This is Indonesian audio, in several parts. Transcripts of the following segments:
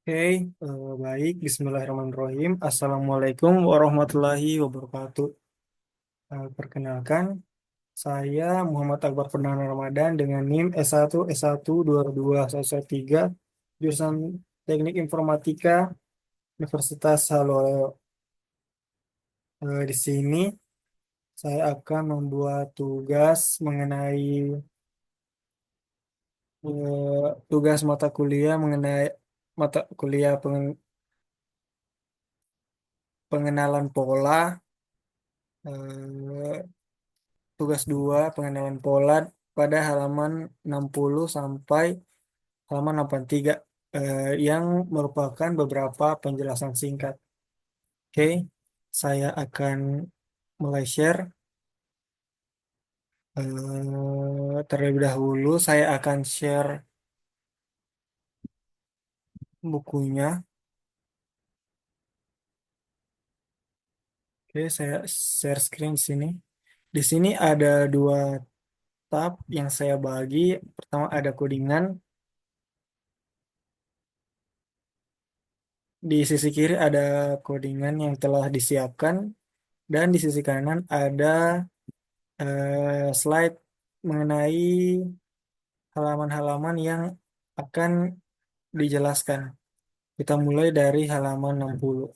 Oke, baik. Bismillahirrahmanirrahim. Assalamualaikum warahmatullahi wabarakatuh. Perkenalkan, saya Muhammad Akbar Perdana Ramadan dengan NIM S1 S1 22113 jurusan Teknik Informatika Universitas Haloleo. Di sini saya akan membuat tugas mengenai tugas mata kuliah mengenai mata kuliah pengenalan pola. eh, Tugas 2 pengenalan pola pada halaman 60 sampai halaman 83, yang merupakan beberapa penjelasan singkat. Oke, saya akan mulai share. Terlebih dahulu saya akan share bukunya. Oke, saya share screen di sini. Di sini ada dua tab yang saya bagi. Pertama ada codingan. Di sisi kiri ada codingan yang telah disiapkan. Dan di sisi kanan ada slide mengenai halaman-halaman yang akan dijelaskan. Kita mulai dari halaman 60.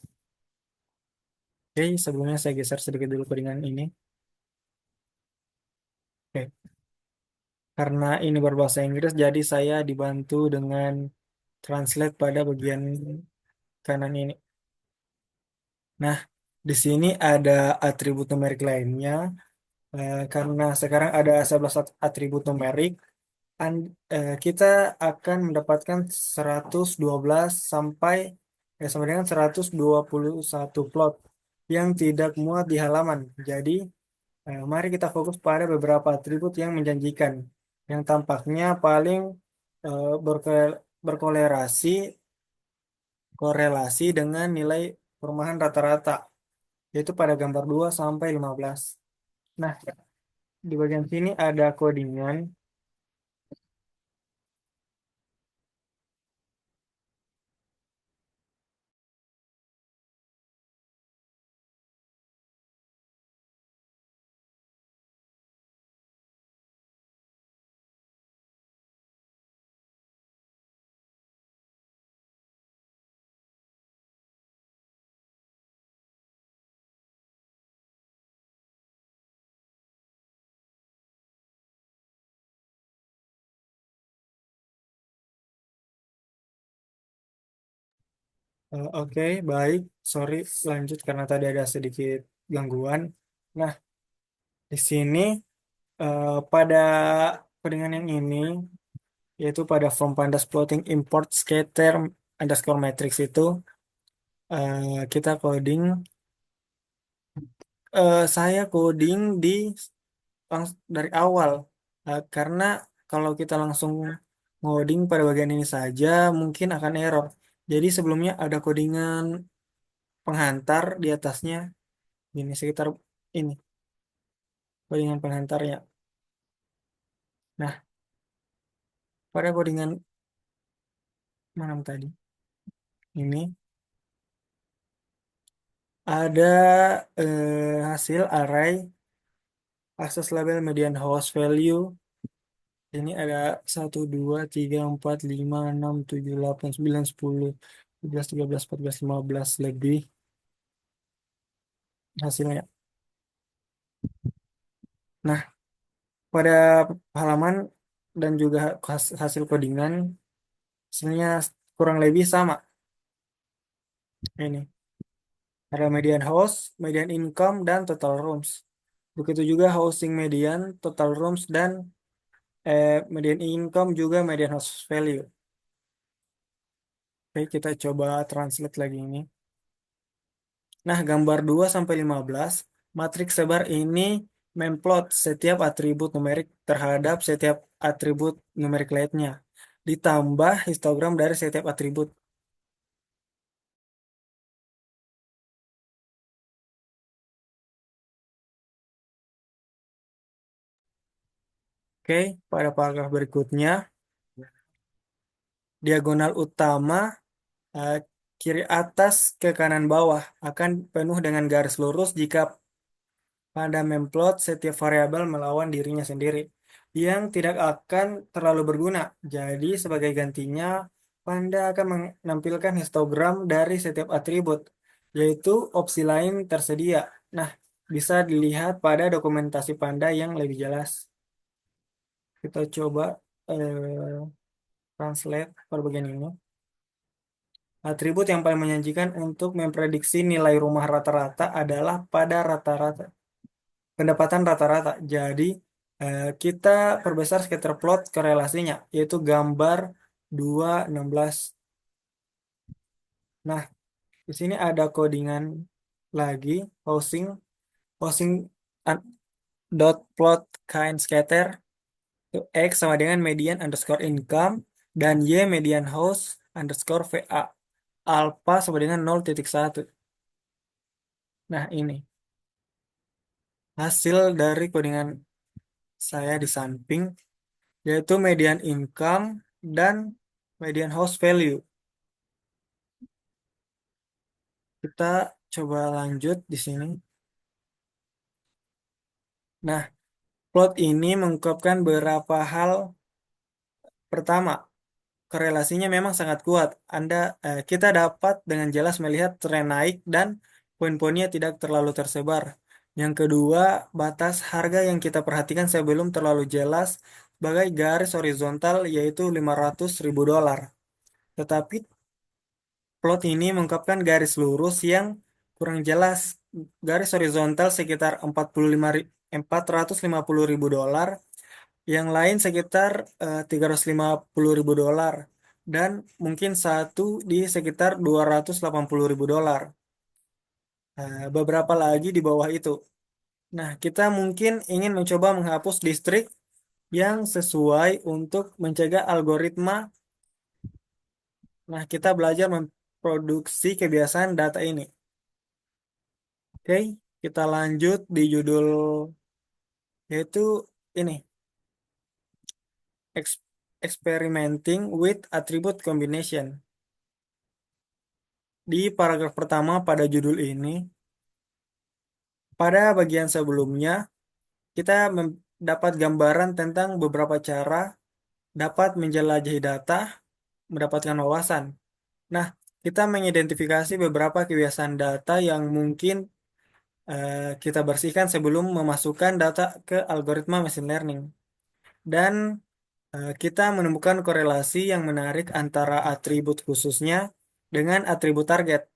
Oke, sebelumnya saya geser sedikit dulu codingan ini. Oke, karena ini berbahasa Inggris, jadi saya dibantu dengan translate pada bagian kanan ini. Nah, di sini ada atribut numerik lainnya. Karena sekarang ada 11 atribut numerik, kita akan mendapatkan 112 sampai dengan 121 plot yang tidak muat di halaman. Jadi, mari kita fokus pada beberapa atribut yang menjanjikan, yang tampaknya paling berkolerasi korelasi dengan nilai perumahan rata-rata, yaitu pada gambar 2 sampai 15. Nah, di bagian sini ada codingan. Oke, baik. Sorry, lanjut karena tadi ada sedikit gangguan. Nah, di sini pada codingan yang ini, yaitu pada from pandas plotting import scatter underscore matrix itu, kita coding. Saya coding dari awal. Karena kalau kita langsung ngoding pada bagian ini saja, mungkin akan error. Jadi sebelumnya ada codingan penghantar di atasnya. Ini sekitar ini codingan penghantarnya. Nah, pada codingan mana tadi? Ini ada hasil array access label median host value. Ini ada 1, 2, 3, 4, 5, 6, 7, 8, 9, 10, 11, 13, 14, 15 lebih hasilnya. Nah, pada halaman dan juga hasil codingan hasilnya kurang lebih sama. Ini ada median host, median income, dan total rooms. Begitu juga housing median, total rooms, dan median income juga median house value. Oke, kita coba translate lagi ini. Nah, gambar 2 sampai 15, matriks sebar ini memplot setiap atribut numerik terhadap setiap atribut numerik lainnya, ditambah histogram dari setiap atribut. Oke, pada paragraf berikutnya, diagonal utama eh, kiri atas ke kanan bawah akan penuh dengan garis lurus jika pada memplot setiap variabel melawan dirinya sendiri yang tidak akan terlalu berguna. Jadi sebagai gantinya, Panda akan menampilkan histogram dari setiap atribut, yaitu opsi lain tersedia. Nah, bisa dilihat pada dokumentasi Panda yang lebih jelas. Kita coba translate per bagian ini. Atribut yang paling menjanjikan untuk memprediksi nilai rumah rata-rata adalah pada rata-rata pendapatan rata-rata. Jadi kita perbesar scatter plot korelasinya, yaitu gambar 216. Nah, di sini ada codingan lagi, housing, housing un- dot plot kind scatter itu X sama dengan median underscore income dan Y median house underscore VA. Alpha sama dengan 0,1. Nah, ini hasil dari codingan saya di samping, yaitu median income dan median house value. Kita coba lanjut di sini. Nah, plot ini mengungkapkan beberapa hal. Pertama, korelasinya memang sangat kuat. Kita dapat dengan jelas melihat tren naik dan poin-poinnya tidak terlalu tersebar. Yang kedua, batas harga yang kita perhatikan sebelum terlalu jelas sebagai garis horizontal yaitu 500.000 dolar. Tetapi plot ini mengungkapkan garis lurus yang kurang jelas. Garis horizontal sekitar 450.000 dolar, yang lain sekitar 350.000 dolar, dan mungkin satu di sekitar 280.000 dolar. Beberapa lagi di bawah itu. Nah, kita mungkin ingin mencoba menghapus distrik yang sesuai untuk mencegah algoritma. Nah, kita belajar memproduksi kebiasaan data ini. Oke, kita lanjut di judul yaitu ini, Ex- Experimenting with Attribute Combination. Di paragraf pertama pada judul ini, pada bagian sebelumnya, kita mendapat gambaran tentang beberapa cara dapat menjelajahi data, mendapatkan wawasan. Nah, kita mengidentifikasi beberapa kebiasaan data yang mungkin kita bersihkan sebelum memasukkan data ke algoritma machine learning. Dan kita menemukan korelasi yang menarik antara atribut khususnya dengan atribut target.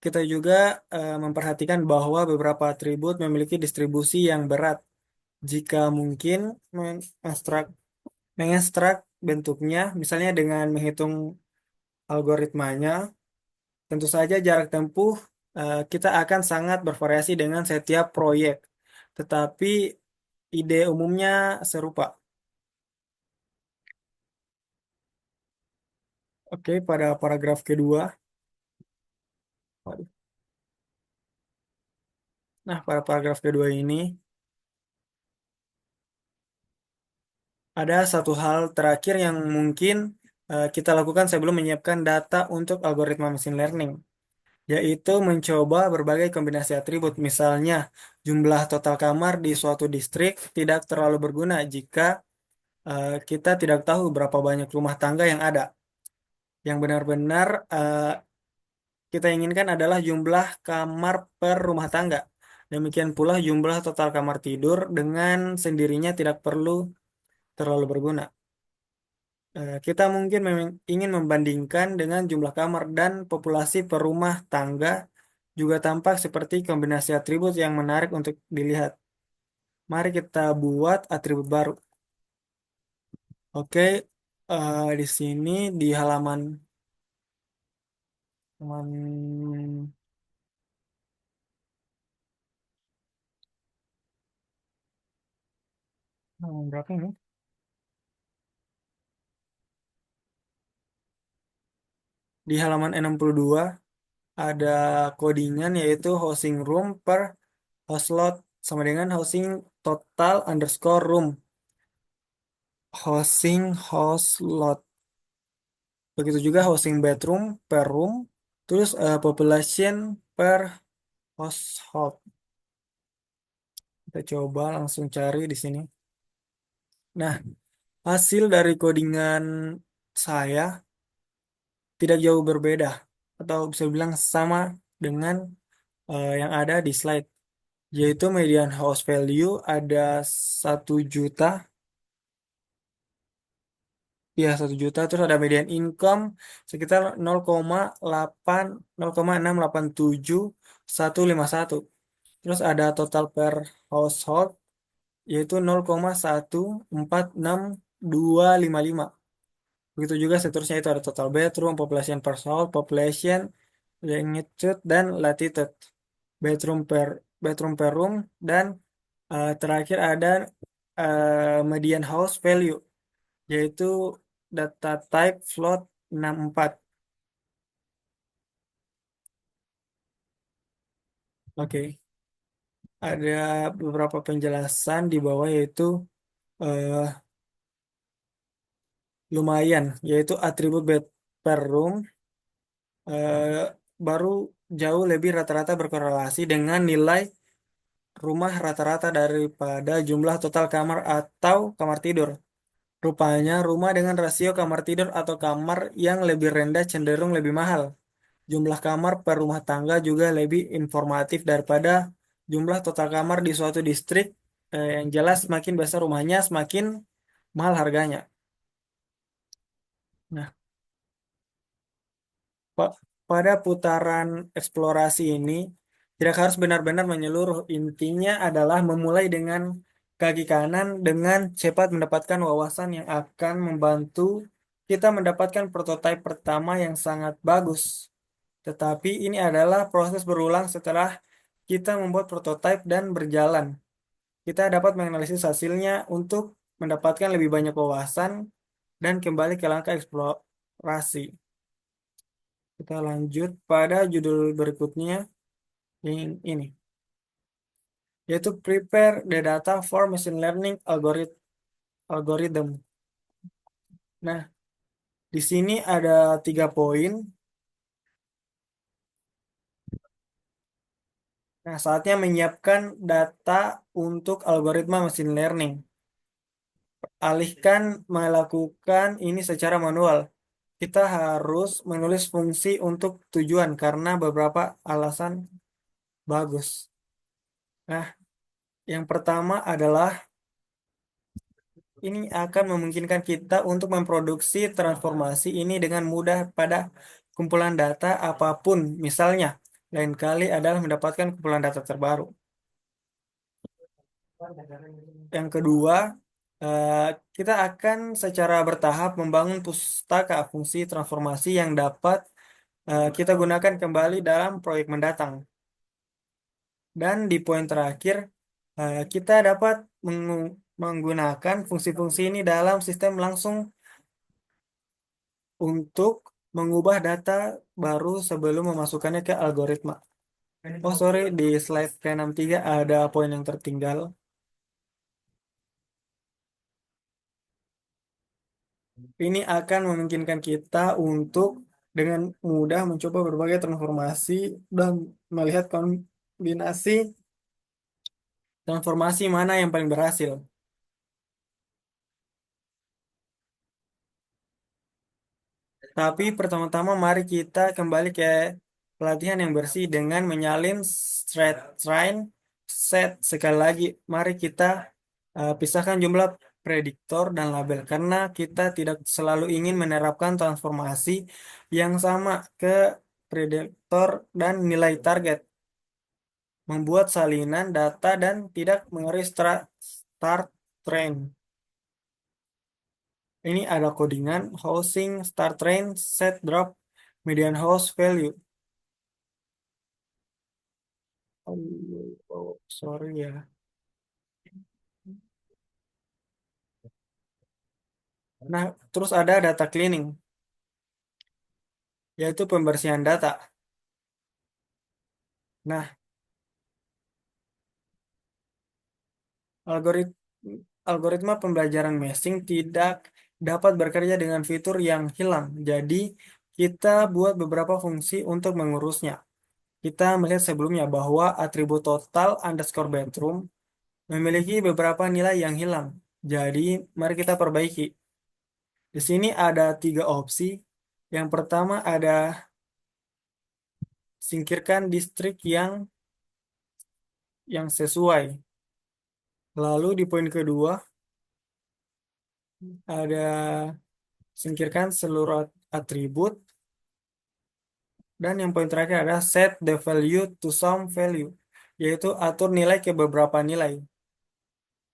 Kita juga memperhatikan bahwa beberapa atribut memiliki distribusi yang berat. Jika mungkin mengekstrak, mengekstrak bentuknya, misalnya dengan menghitung algoritmanya, tentu saja jarak tempuh kita akan sangat bervariasi dengan setiap proyek. Tetapi ide umumnya serupa. Oke, pada paragraf kedua. Waduh. Nah, pada paragraf kedua ini ada satu hal terakhir yang mungkin kita lakukan sebelum menyiapkan data untuk algoritma machine learning, yaitu mencoba berbagai kombinasi atribut. Misalnya, jumlah total kamar di suatu distrik tidak terlalu berguna jika kita tidak tahu berapa banyak rumah tangga yang ada. Yang benar-benar kita inginkan adalah jumlah kamar per rumah tangga. Demikian pula jumlah total kamar tidur dengan sendirinya tidak perlu terlalu berguna. Kita mungkin memang ingin membandingkan dengan jumlah kamar dan populasi per rumah tangga juga tampak seperti kombinasi atribut yang menarik untuk dilihat. Mari kita buat atribut baru. Oke, di sini di halaman berapa ini? Di halaman 62 ada codingan yaitu housing room per host lot sama dengan housing total underscore room. Housing host lot. Begitu juga housing bedroom per room, terus population per household. Kita coba langsung cari di sini. Nah, hasil dari codingan saya tidak jauh berbeda atau bisa bilang sama dengan yang ada di slide, yaitu median house value ada 1 juta, ya 1 juta, terus ada median income sekitar 0,8 0,687151, terus ada total per household yaitu 0,146255. Begitu juga seterusnya, itu ada total bedroom, population per household, population, longitude, dan latitude. Bedroom per room, dan terakhir ada median house value, yaitu data type float 64. Oke, ada beberapa penjelasan di bawah, yaitu eh, lumayan, yaitu atribut bed per room eh, baru jauh lebih rata-rata berkorelasi dengan nilai rumah rata-rata daripada jumlah total kamar atau kamar tidur. Rupanya, rumah dengan rasio kamar tidur atau kamar yang lebih rendah cenderung lebih mahal. Jumlah kamar per rumah tangga juga lebih informatif daripada jumlah total kamar di suatu distrik. Yang jelas, semakin besar rumahnya, semakin mahal harganya. Nah, pada putaran eksplorasi ini, tidak harus benar-benar menyeluruh. Intinya adalah memulai dengan kaki kanan dengan cepat mendapatkan wawasan yang akan membantu kita mendapatkan prototipe pertama yang sangat bagus. Tetapi ini adalah proses berulang setelah kita membuat prototipe dan berjalan. Kita dapat menganalisis hasilnya untuk mendapatkan lebih banyak wawasan dan kembali ke langkah eksplorasi. Kita lanjut pada judul berikutnya, yang ini, yaitu Prepare the Data for Machine Learning Algorithm. Nah, di sini ada 3 poin. Nah, saatnya menyiapkan data untuk algoritma machine learning. Alihkan melakukan ini secara manual. Kita harus menulis fungsi untuk tujuan karena beberapa alasan bagus. Nah, yang pertama adalah ini akan memungkinkan kita untuk memproduksi transformasi ini dengan mudah pada kumpulan data apapun. Misalnya, lain kali adalah mendapatkan kumpulan data terbaru. Yang kedua, eh, kita akan secara bertahap membangun pustaka fungsi transformasi yang dapat kita gunakan kembali dalam proyek mendatang. Dan di poin terakhir, kita dapat menggunakan fungsi-fungsi ini dalam sistem langsung untuk mengubah data baru sebelum memasukkannya ke algoritma. Oh sorry, di slide K63 ada poin yang tertinggal. Ini akan memungkinkan kita untuk dengan mudah mencoba berbagai transformasi dan melihat kombinasi transformasi mana yang paling berhasil. Tapi pertama-tama mari kita kembali ke pelatihan yang bersih dengan menyalin straight line set. Sekali lagi, mari kita pisahkan jumlah prediktor dan label karena kita tidak selalu ingin menerapkan transformasi yang sama ke prediktor dan nilai target, membuat salinan data dan tidak mengurangi start trend. Ini ada codingan housing start trend set drop median house value. Sorry ya. Nah, terus ada data cleaning, yaitu pembersihan data. Nah, algorit- algoritma pembelajaran meshing tidak dapat bekerja dengan fitur yang hilang. Jadi, kita buat beberapa fungsi untuk mengurusnya. Kita melihat sebelumnya bahwa atribut total underscore bedroom memiliki beberapa nilai yang hilang. Jadi, mari kita perbaiki. Di sini ada tiga opsi. Yang pertama ada singkirkan distrik yang sesuai. Lalu di poin kedua ada singkirkan seluruh atribut. Dan yang poin terakhir adalah set the value to some value, yaitu atur nilai ke beberapa nilai,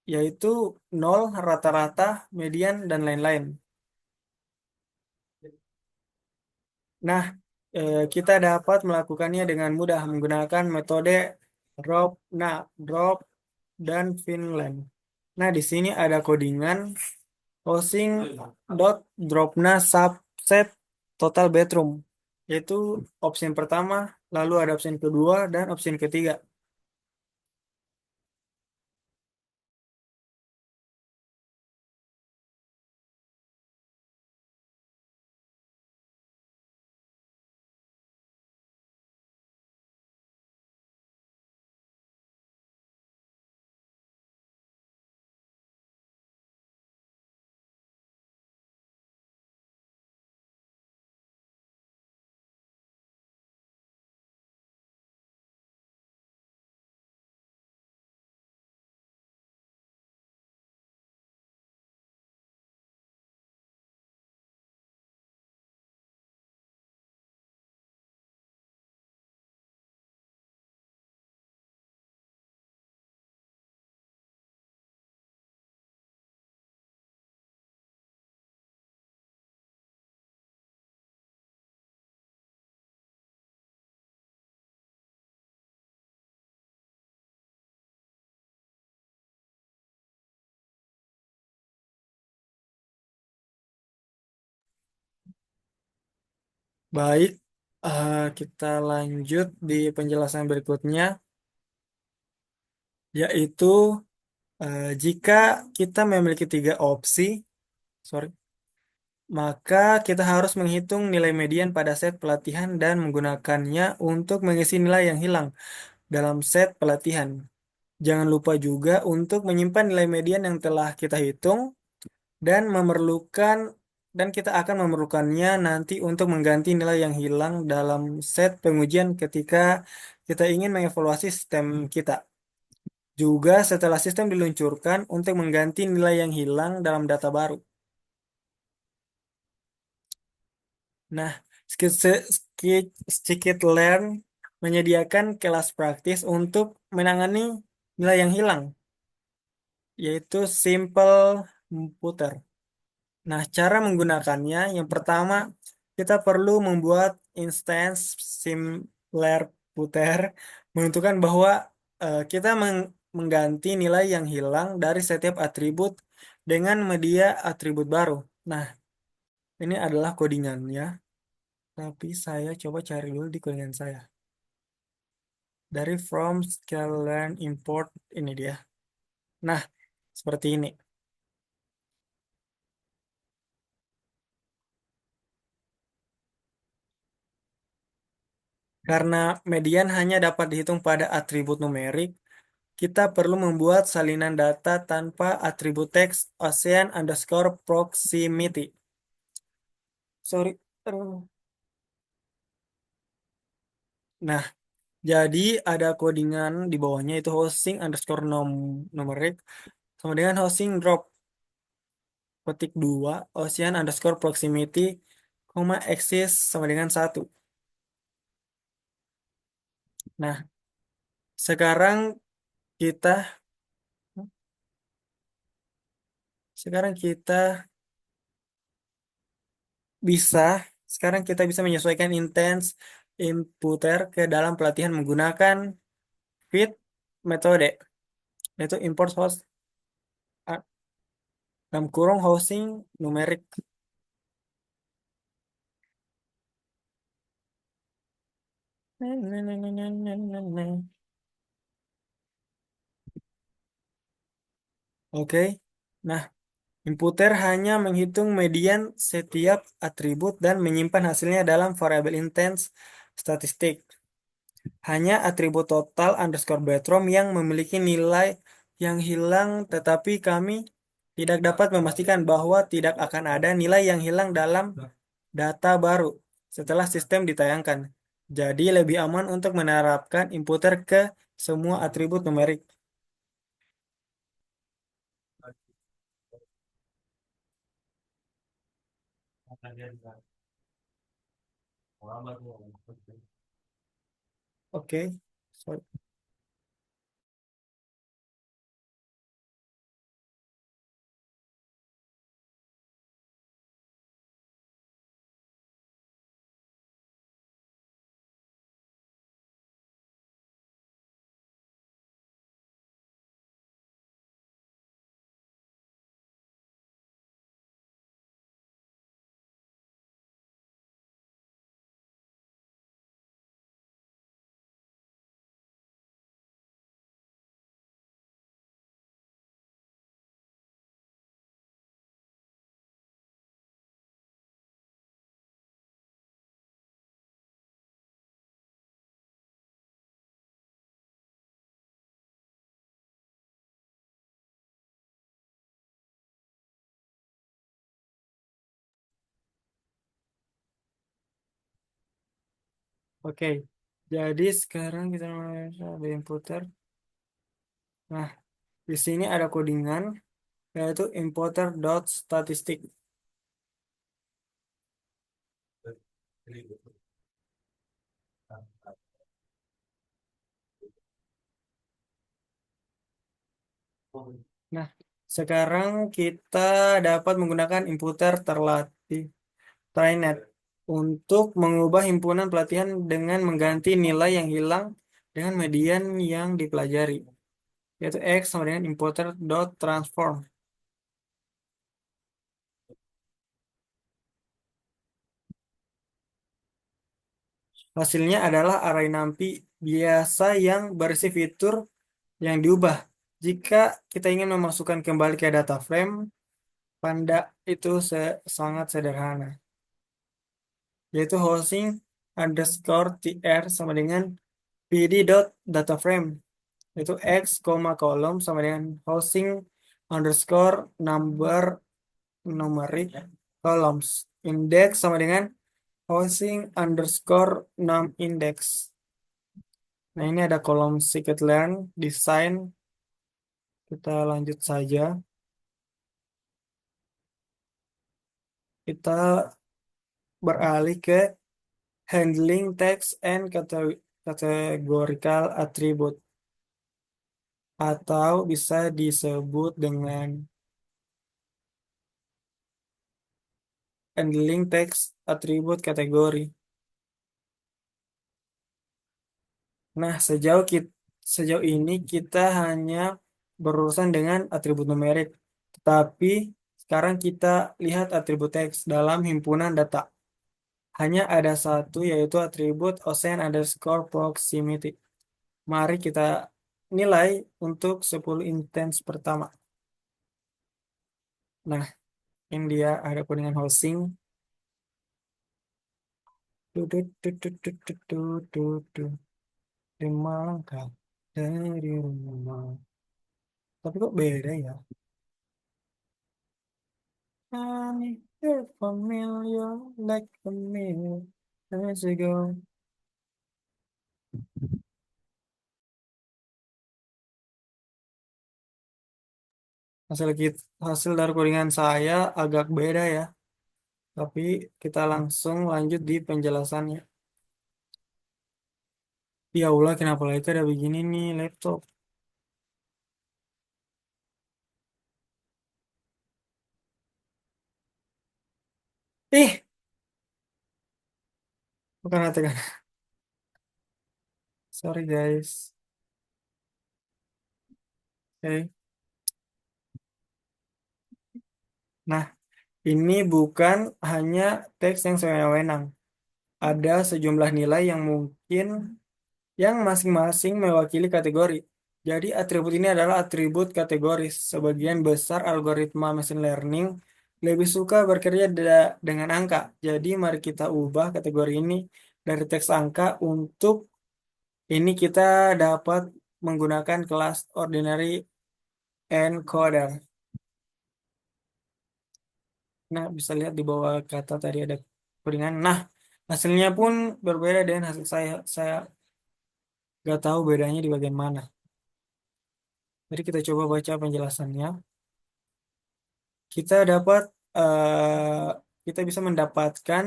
yaitu nol, rata-rata, median, dan lain-lain. Nah, kita dapat melakukannya dengan mudah menggunakan metode drop, nah, drop, dan Finland. Nah, di sini ada codingan housing dot dropna subset total bedroom, yaitu opsi pertama, lalu ada opsi kedua, dan opsi ketiga. Baik, kita lanjut di penjelasan berikutnya, yaitu jika kita memiliki tiga opsi, sorry, maka kita harus menghitung nilai median pada set pelatihan dan menggunakannya untuk mengisi nilai yang hilang dalam set pelatihan. Jangan lupa juga untuk menyimpan nilai median yang telah kita hitung dan memerlukan dan kita akan memerlukannya nanti untuk mengganti nilai yang hilang dalam set pengujian ketika kita ingin mengevaluasi sistem kita. Juga setelah sistem diluncurkan untuk mengganti nilai yang hilang dalam data baru. Nah, Scikit-learn menyediakan kelas praktis untuk menangani nilai yang hilang, yaitu simple computer. Nah, cara menggunakannya, yang pertama, kita perlu membuat instance SimLayer Puter, menentukan bahwa kita mengganti nilai yang hilang dari setiap atribut dengan media atribut baru. Nah, ini adalah codingannya, tapi saya coba cari dulu di codingan saya. Dari from scikit-learn import, ini dia. Nah, seperti ini. Karena median hanya dapat dihitung pada atribut numerik, kita perlu membuat salinan data tanpa atribut teks ocean underscore proximity. Sorry. Aduh. Nah, jadi ada codingan di bawahnya itu hosting underscore numerik sama dengan hosting drop petik 2 ocean underscore proximity, koma axis sama dengan 1. Nah, sekarang kita sekarang kita bisa sekarang kita bisa menyesuaikan intents inputer ke dalam pelatihan menggunakan fit metode, yaitu import host ah, dalam kurung hosting numerik. Oke. Nah, Inputer hanya menghitung median setiap atribut dan menyimpan hasilnya dalam variabel intens statistik. Hanya atribut total underscore bedroom yang memiliki nilai yang hilang, tetapi kami tidak dapat memastikan bahwa tidak akan ada nilai yang hilang dalam data baru setelah sistem ditayangkan. Jadi lebih aman untuk menerapkan inputer ke semua atribut numerik. Oke, sorry. Oke, jadi sekarang kita mulai ada inputer. Nah, di sini ada codingan yaitu importer dot statistik. Nah, sekarang kita dapat menggunakan inputer terlatih Trainet untuk mengubah himpunan pelatihan dengan mengganti nilai yang hilang dengan median yang dipelajari, yaitu X sama dengan importer dot transform. Hasilnya adalah array NumPy biasa yang berisi fitur yang diubah. Jika kita ingin memasukkan kembali ke data frame, Panda itu sangat sederhana, yaitu housing underscore tr sama dengan pd dot data frame, yaitu x, kolom sama dengan housing underscore number numeric columns. Index sama dengan housing underscore num index. Nah, ini ada kolom scikit-learn design. Kita lanjut saja. Kita beralih ke handling text and categorical attribute, atau bisa disebut dengan handling text attribute kategori. Nah, sejauh ini kita hanya berurusan dengan atribut numerik. Tetapi sekarang kita lihat atribut teks dalam himpunan data. Hanya ada satu, yaitu atribut ocean underscore proximity. Mari kita nilai untuk 10 intens pertama. Nah, ini dia ada codingan housing. Tutut, tutut, tutut, tutut, tutut. 5 langkah dari rumah. Tapi kok beda ya? Honey, you're familiar like a million years ago. Hasil dari codingan saya agak beda ya. Tapi kita langsung lanjut di penjelasannya. Ya Allah, kenapa lagi ada begini nih laptop? Ih, bukan hati kan? Sorry guys. Oke. Nah, ini bukan hanya teks yang sewenang-wenang. Ada sejumlah nilai yang mungkin yang masing-masing mewakili kategori. Jadi atribut ini adalah atribut kategoris. Sebagian besar algoritma machine learning lebih suka bekerja dengan angka. Jadi mari kita ubah kategori ini dari teks angka untuk ini kita dapat menggunakan kelas ordinary encoder. Nah, bisa lihat di bawah kata tadi ada kodingan. Nah, hasilnya pun berbeda dengan hasil saya. Saya nggak tahu bedanya di bagian mana. Jadi kita coba baca penjelasannya. Kita dapat eh, kita bisa mendapatkan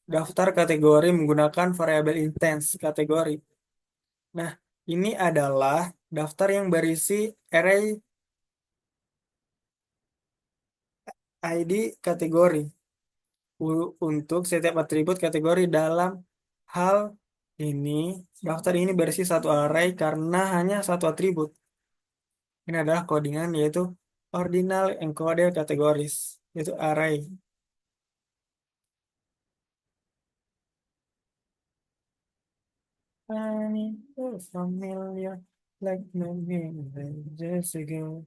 daftar kategori menggunakan variabel intens kategori. Nah, ini adalah daftar yang berisi array ID kategori untuk setiap atribut kategori dalam hal ini. Daftar ini berisi satu array karena hanya satu atribut. Ini adalah codingan yaitu ordinal encoder categories, yaitu array. I need so familiar, like maybe years ago.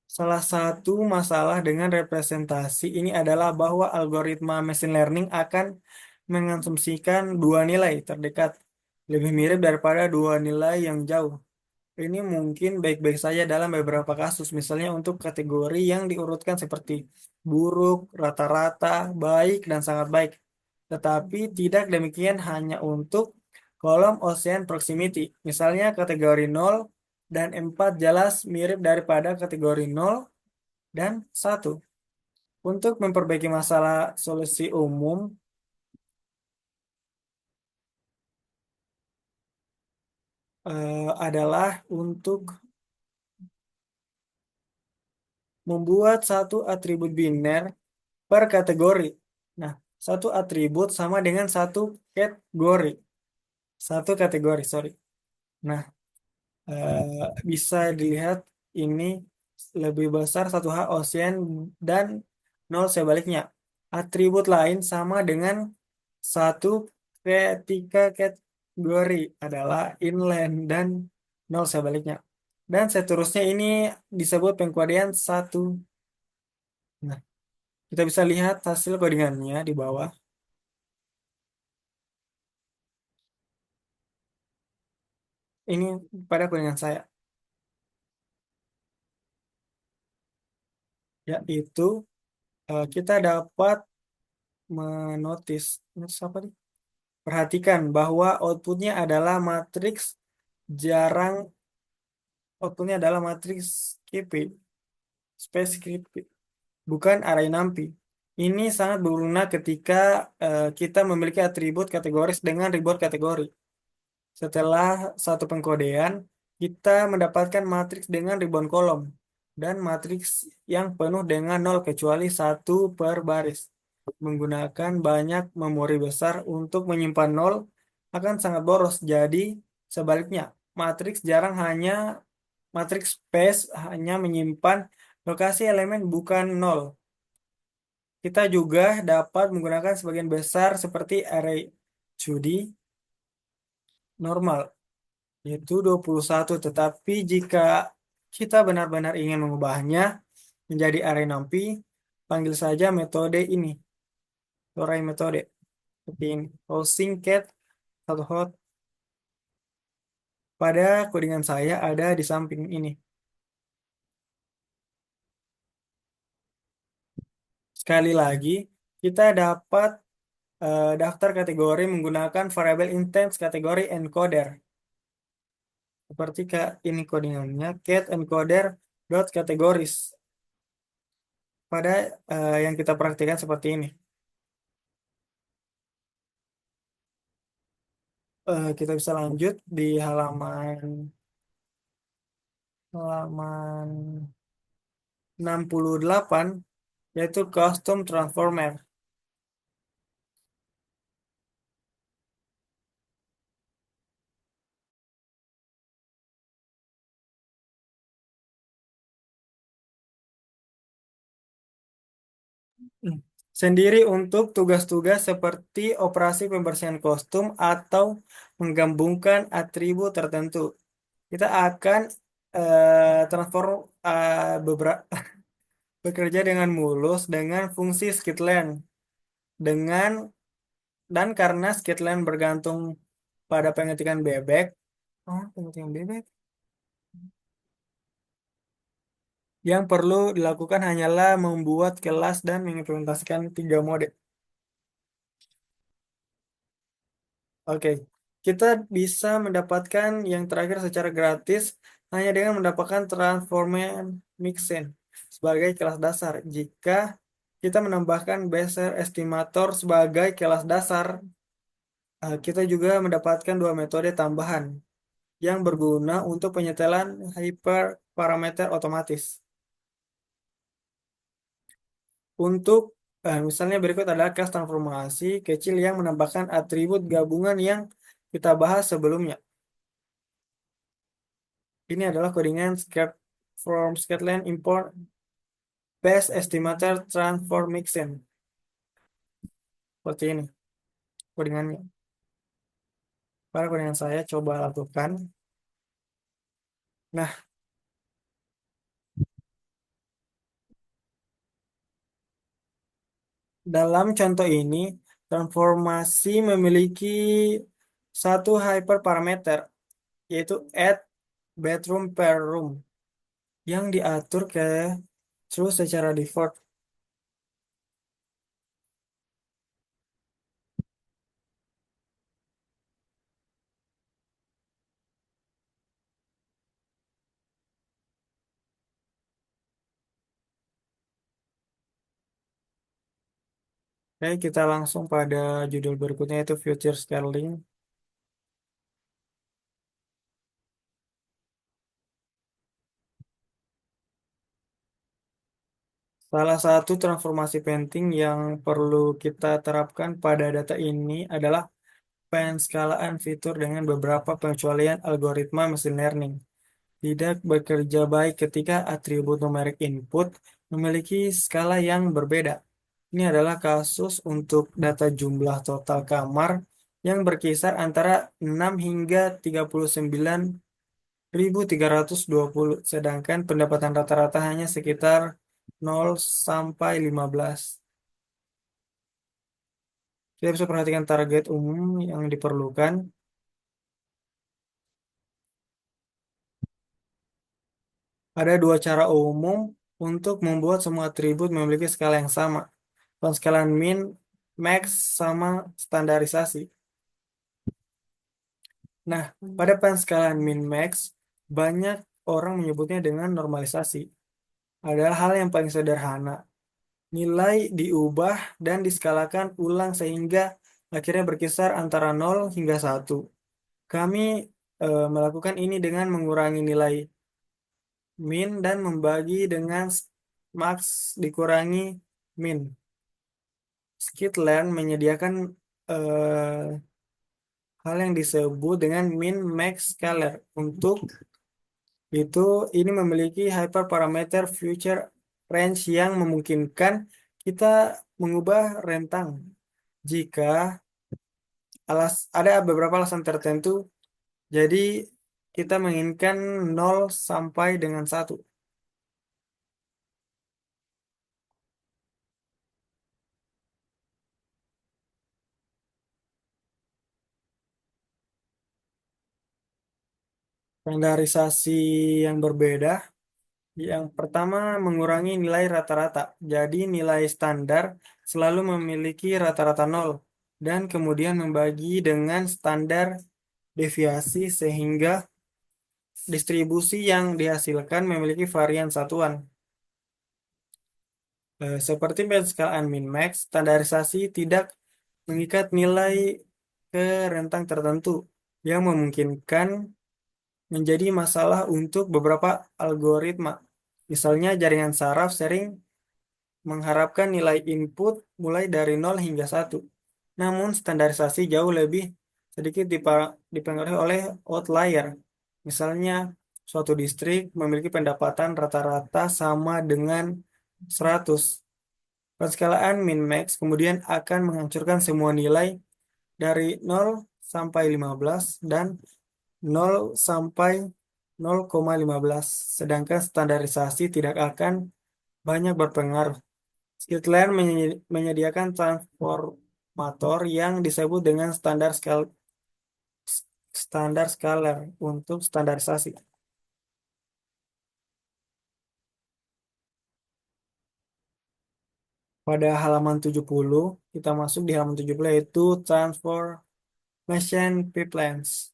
Salah satu masalah dengan representasi ini adalah bahwa algoritma machine learning akan mengasumsikan dua nilai terdekat lebih mirip daripada dua nilai yang jauh. Ini mungkin baik-baik saja dalam beberapa kasus, misalnya untuk kategori yang diurutkan seperti buruk, rata-rata, baik, dan sangat baik. Tetapi tidak demikian hanya untuk kolom Ocean Proximity. Misalnya kategori 0 dan 4 jelas mirip daripada kategori 0 dan 1. Untuk memperbaiki masalah solusi umum adalah untuk membuat satu atribut biner per kategori. Nah, satu atribut sama dengan satu kategori. Satu kategori, sorry. Nah, bisa dilihat ini lebih besar satu H ocean dan nol sebaliknya. Atribut lain sama dengan satu ketika kategori adalah inland dan nol sebaliknya. Dan seterusnya ini disebut pengkodean satu. Nah, kita bisa lihat hasil codingannya di bawah. Ini pada codingan saya, yaitu kita dapat menotis, notis apa nih? Perhatikan bahwa jarang outputnya adalah matriks KP, space KP, bukan array NumPy. Ini sangat berguna ketika kita memiliki atribut kategoris dengan ribuan kategori. Setelah satu pengkodean, kita mendapatkan matriks dengan ribuan kolom dan matriks yang penuh dengan nol kecuali satu per baris. Menggunakan banyak memori besar untuk menyimpan nol akan sangat boros. Jadi, sebaliknya, matriks jarang hanya matriks space hanya menyimpan lokasi elemen bukan nol. Kita juga dapat menggunakan sebagian besar seperti array 2D normal, yaitu 21. Tetapi jika kita benar-benar ingin mengubahnya menjadi array NumPy, panggil saja metode ini, array metode. Seperti ini, housing cat atau hot. Pada codingan saya ada di samping ini. Sekali lagi, kita dapat daftar kategori menggunakan variabel intens kategori encoder. Seperti ini codingannya, cat encoder dot categories. Pada yang kita praktikkan seperti ini. Kita bisa lanjut di halaman 68 yaitu custom transformer. Hmm. Sendiri untuk tugas-tugas seperti operasi pembersihan kostum atau menggabungkan atribut tertentu. Kita akan transform beberapa bekerja dengan mulus dengan fungsi skitland dengan dan karena skitland bergantung pada pengetikan bebek. Oh, pengetikan bebek. Yang perlu dilakukan hanyalah membuat kelas dan mengimplementasikan tiga mode. Oke, kita bisa mendapatkan yang terakhir secara gratis hanya dengan mendapatkan transformer mixin sebagai kelas dasar. Jika kita menambahkan Bezier estimator sebagai kelas dasar, kita juga mendapatkan dua metode tambahan yang berguna untuk penyetelan hyperparameter otomatis. Untuk misalnya berikut adalah kelas transformasi kecil yang menambahkan atribut gabungan yang kita bahas sebelumnya. Ini adalah codingan script from Scotland import best estimator transform mixin. Seperti ini codingannya. Pada codingan saya coba lakukan. Nah, dalam contoh ini transformasi memiliki satu hyperparameter yaitu add bedroom per room yang diatur ke true secara default. Oke, kita langsung pada judul berikutnya yaitu future scaling. Salah satu transformasi penting yang perlu kita terapkan pada data ini adalah penskalaan fitur dengan beberapa pengecualian algoritma machine learning. Tidak bekerja baik ketika atribut numerik input memiliki skala yang berbeda. Ini adalah kasus untuk data jumlah total kamar yang berkisar antara 6 hingga 39.320, sedangkan pendapatan rata-rata hanya sekitar 0 sampai 15. Kita bisa perhatikan target umum yang diperlukan. Ada dua cara umum untuk membuat semua atribut memiliki skala yang sama. Penskalaan min, max, sama standarisasi. Nah, pada penskalaan min, max, banyak orang menyebutnya dengan normalisasi. Adalah hal yang paling sederhana. Nilai diubah dan diskalakan ulang sehingga akhirnya berkisar antara 0 hingga 1. Kami melakukan ini dengan mengurangi nilai min dan membagi dengan max dikurangi min. Skitlearn menyediakan eh, hal yang disebut dengan min max scalar. Untuk itu, ini memiliki hyperparameter future range yang memungkinkan kita mengubah rentang jika ada beberapa alasan tertentu. Jadi kita menginginkan 0 sampai dengan 1. Standarisasi yang berbeda. Yang pertama, mengurangi nilai rata-rata. Jadi nilai standar selalu memiliki rata-rata 0 dan kemudian membagi dengan standar deviasi sehingga distribusi yang dihasilkan memiliki varian satuan. Seperti penskalaan min-max, standarisasi tidak mengikat nilai ke rentang tertentu yang memungkinkan menjadi masalah untuk beberapa algoritma. Misalnya jaringan saraf sering mengharapkan nilai input mulai dari 0 hingga 1. Namun standarisasi jauh lebih sedikit dipengaruhi oleh outlier. Misalnya suatu distrik memiliki pendapatan rata-rata sama dengan 100. Perskalaan min-max kemudian akan menghancurkan semua nilai dari 0 sampai 15 dan 0 sampai 0,15. Sedangkan standarisasi tidak akan banyak berpengaruh. Skitlan menyediakan transformator yang disebut dengan standar scalar untuk standarisasi. Pada halaman 70, kita masuk di halaman 70 yaitu transformation pipelines.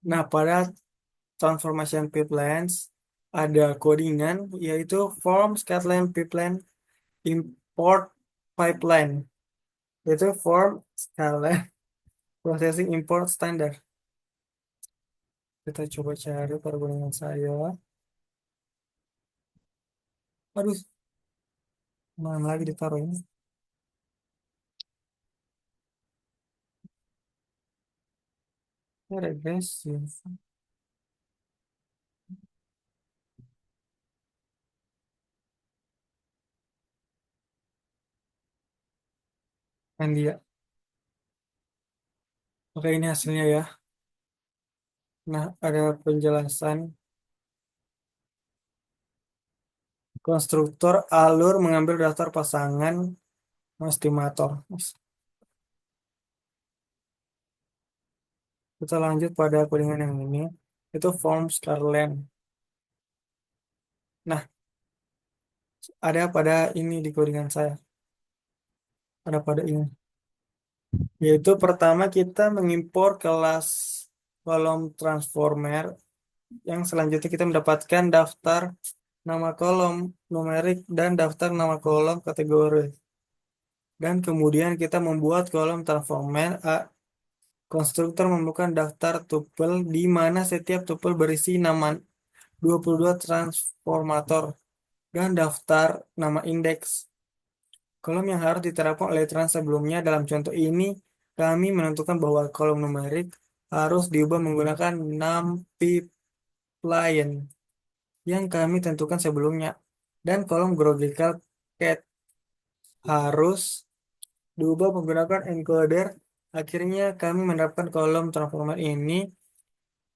Nah, pada transformation pipelines ada codingan yaitu form Scotland pipeline import pipeline, yaitu form Scotland processing import standard. Kita coba cari perbandingan saya. Aduh, mana lagi ditaruh ini? Ini regresi. Kan dia. Oke, ini hasilnya ya. Nah, ada penjelasan. Konstruktor alur mengambil daftar pasangan estimator. Kita lanjut pada codingan yang ini. Itu form Scarlett. Nah, ada pada ini di codingan saya. Ada pada ini. Yaitu pertama kita mengimpor kelas kolom transformer. Yang selanjutnya kita mendapatkan daftar nama kolom numerik dan daftar nama kolom kategori. Dan kemudian kita membuat kolom transformer A. Konstruktor membuka daftar tuple di mana setiap tuple berisi nama 22 transformator dan daftar nama indeks. Kolom yang harus diterapkan oleh trans sebelumnya dalam contoh ini, kami menentukan bahwa kolom numerik harus diubah menggunakan numpypline yang kami tentukan sebelumnya. Dan kolom graphical cat harus diubah menggunakan encoder. Akhirnya kami menerapkan kolom transformer ini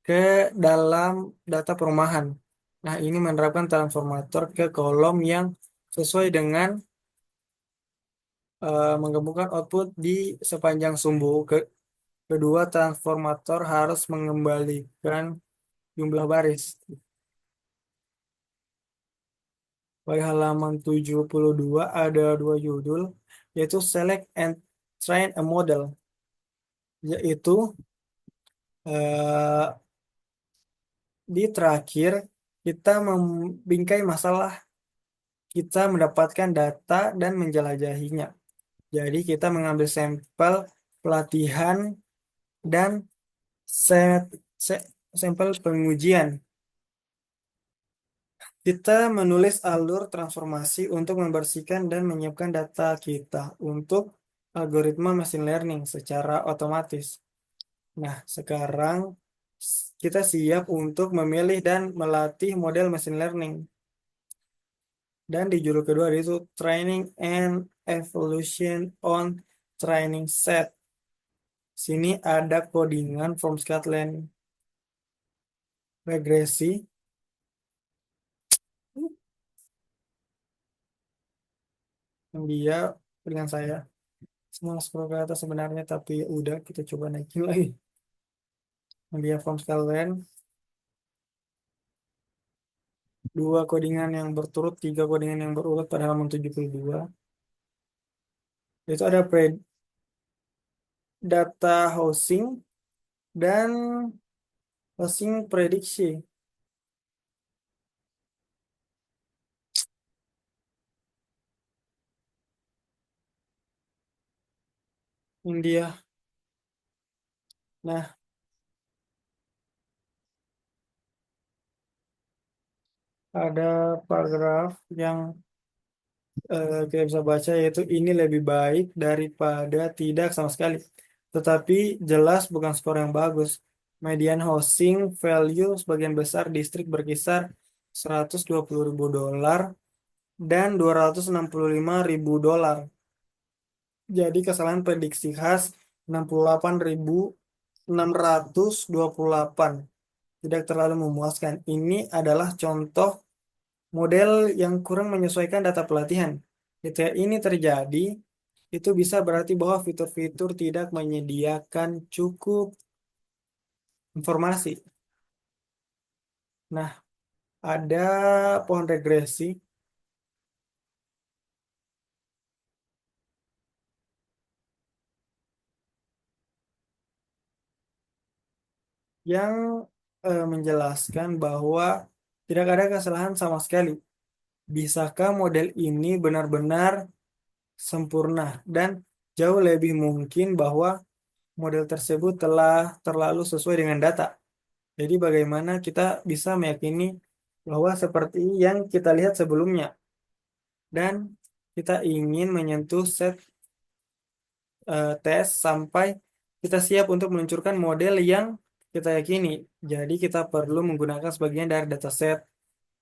ke dalam data perumahan. Nah, ini menerapkan transformator ke kolom yang sesuai dengan menggabungkan output di sepanjang sumbu. Kedua, transformator harus mengembalikan jumlah baris. Pada halaman 72 ada dua judul, yaitu Select and Train a Model, yaitu eh, di terakhir kita membingkai masalah kita mendapatkan data dan menjelajahinya. Jadi kita mengambil sampel pelatihan dan set, sampel pengujian. Kita menulis alur transformasi untuk membersihkan dan menyiapkan data kita untuk algoritma machine learning secara otomatis. Nah, sekarang kita siap untuk memilih dan melatih model machine learning. Dan di judul kedua itu Training and Evolution on Training Set. Sini ada codingan from Scotland. Regresi. Yang dia dengan saya. Semua scroll ke atas sebenarnya, tapi ya udah kita coba naikin lagi. Yang dia from Scotland. Dua codingan yang berturut, tiga codingan yang berurut pada halaman 72. Itu ada data housing dan housing prediksi. India. Nah, ada paragraf yang kita bisa baca yaitu ini lebih baik daripada tidak sama sekali. Tetapi jelas bukan skor yang bagus. Median housing value sebagian besar distrik berkisar 120.000 dolar dan 265.000 dolar. Jadi kesalahan prediksi khas 68.628 tidak terlalu memuaskan. Ini adalah contoh model yang kurang menyesuaikan data pelatihan. Ketika ini terjadi, itu bisa berarti bahwa fitur-fitur tidak menyediakan cukup informasi. Nah, ada pohon regresi yang menjelaskan bahwa tidak ada kesalahan sama sekali. Bisakah model ini benar-benar sempurna? Dan jauh lebih mungkin bahwa model tersebut telah terlalu sesuai dengan data. Jadi bagaimana kita bisa meyakini bahwa seperti yang kita lihat sebelumnya dan kita ingin menyentuh set tes sampai kita siap untuk meluncurkan model yang kita yakini. Jadi kita perlu menggunakan sebagian dari dataset,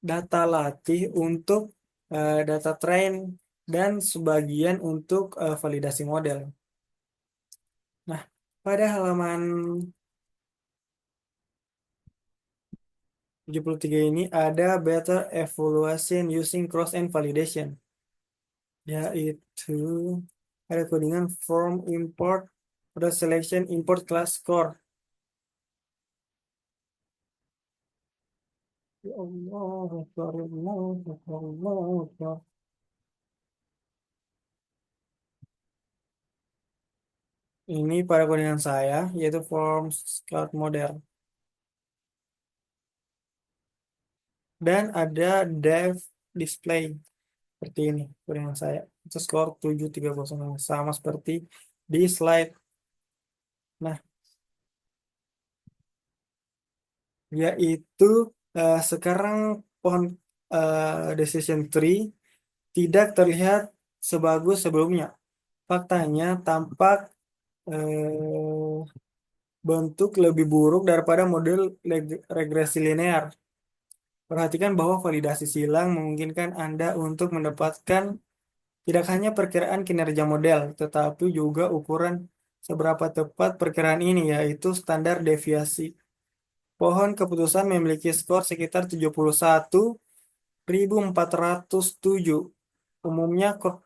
data latih untuk data train dan sebagian untuk validasi model. Nah, pada halaman 73 ini ada better evaluation using cross-end validation, yaitu ada codingan form import pada selection import class score. Ya Allah, ya Allah, ya Allah, ya. Ini pada codingan saya, yaitu form scout model. Dan ada dev display seperti ini codingan saya. Itu skor 730 sama seperti di slide. Nah, yaitu sekarang pohon decision tree tidak terlihat sebagus sebelumnya. Faktanya tampak eh, bentuk lebih buruk daripada model regresi linear. Perhatikan bahwa validasi silang memungkinkan Anda untuk mendapatkan tidak hanya perkiraan kinerja model, tetapi juga ukuran seberapa tepat perkiraan ini, yaitu standar deviasi. Pohon keputusan memiliki skor sekitar 71.407. Umumnya kok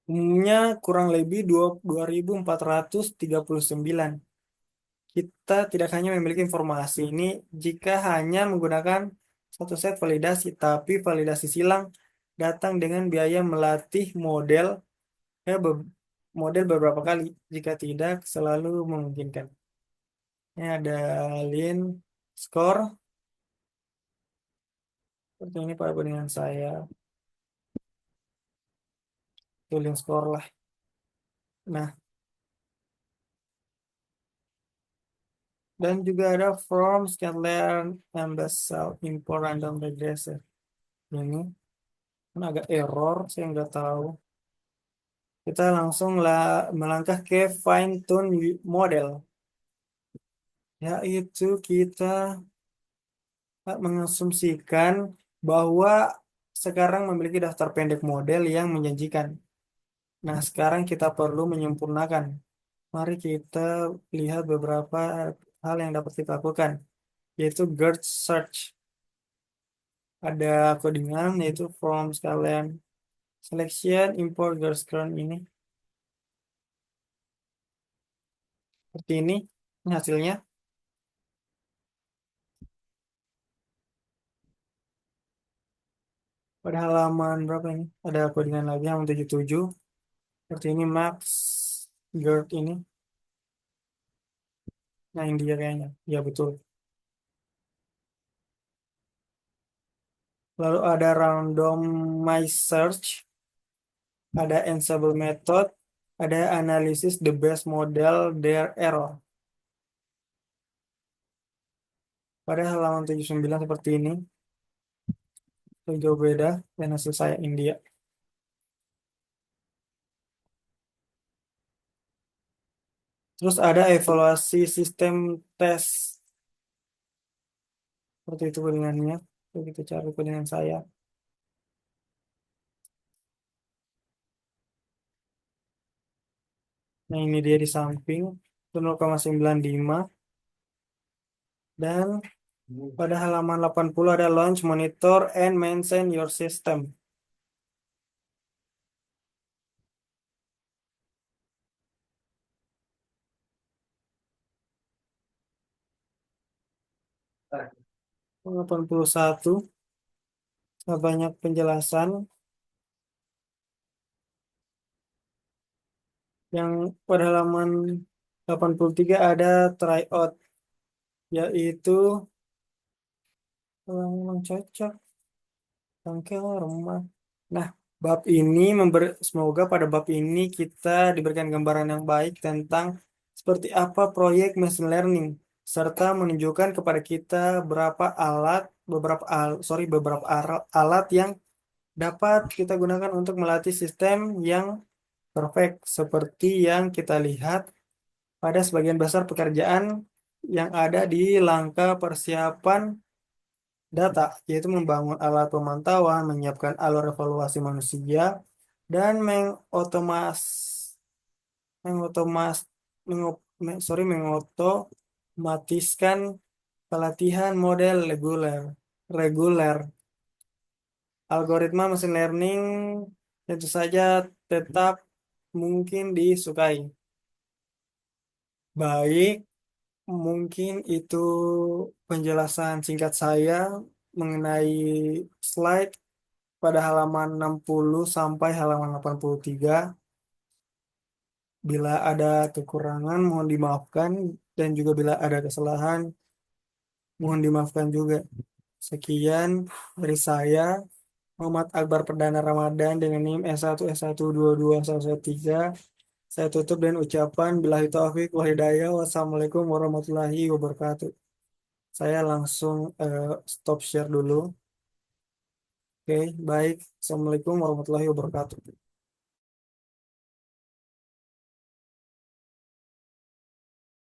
umumnya kurang lebih 22.439. Kita tidak hanya memiliki informasi ini jika hanya menggunakan satu set validasi, tapi validasi silang datang dengan biaya melatih ya, model beberapa kali. Jika tidak, selalu memungkinkan. Ini ada link score, seperti ini pada dengan saya. Itu link score lah. Nah, dan juga ada from Scotland and Basel import random regressor. Ini agak error, saya nggak tahu. Kita langsung melangkah ke fine tune model, yaitu kita mengasumsikan bahwa sekarang memiliki daftar pendek model yang menjanjikan. Nah, sekarang kita perlu menyempurnakan. Mari kita lihat beberapa hal yang dapat kita lakukan, yaitu GERT search. Ada codingan yaitu from sekalian selection import GERT current ini. Seperti ini hasilnya. Pada halaman berapa ini? Ada codingan lagi halaman 77. Seperti ini Max GERT ini. Nah, yang dia kayaknya. Ya betul. Lalu ada randomized search, ada ensemble method, ada analysis the best model their error. Pada halaman 79 seperti ini, itu jauh beda dan hasil saya India. Terus ada evaluasi sistem tes. Seperti itu codingannya. Begitu cara codingan saya. Nah ini dia di samping. Itu 0,95. Dan pada halaman 80 ada launch, monitor, and maintain your system. Nah, 81 banyak penjelasan yang pada halaman 83 ada tryout, yaitu memang cocok tangkel remah. Nah, bab ini semoga pada bab ini kita diberikan gambaran yang baik tentang seperti apa proyek machine learning serta menunjukkan kepada kita beberapa alat yang dapat kita gunakan untuk melatih sistem yang perfect seperti yang kita lihat pada sebagian besar pekerjaan yang ada di langkah persiapan data, yaitu membangun alat pemantauan, menyiapkan alur evaluasi manusia, dan mengotomas, mengotomatiskan pelatihan model reguler. Algoritma mesin learning tentu saja tetap mungkin disukai. Baik, mungkin itu penjelasan singkat saya mengenai slide pada halaman 60 sampai halaman 83. Bila ada kekurangan mohon dimaafkan dan juga bila ada kesalahan mohon dimaafkan juga. Sekian dari saya, Muhammad Akbar Perdana Ramadan dengan NIM S1S1221113. Saya tutup dengan ucapan billahi taufik wal hidayah. Wassalamualaikum warahmatullahi wabarakatuh. Saya langsung stop share dulu. Oke, baik. Assalamualaikum warahmatullahi wabarakatuh.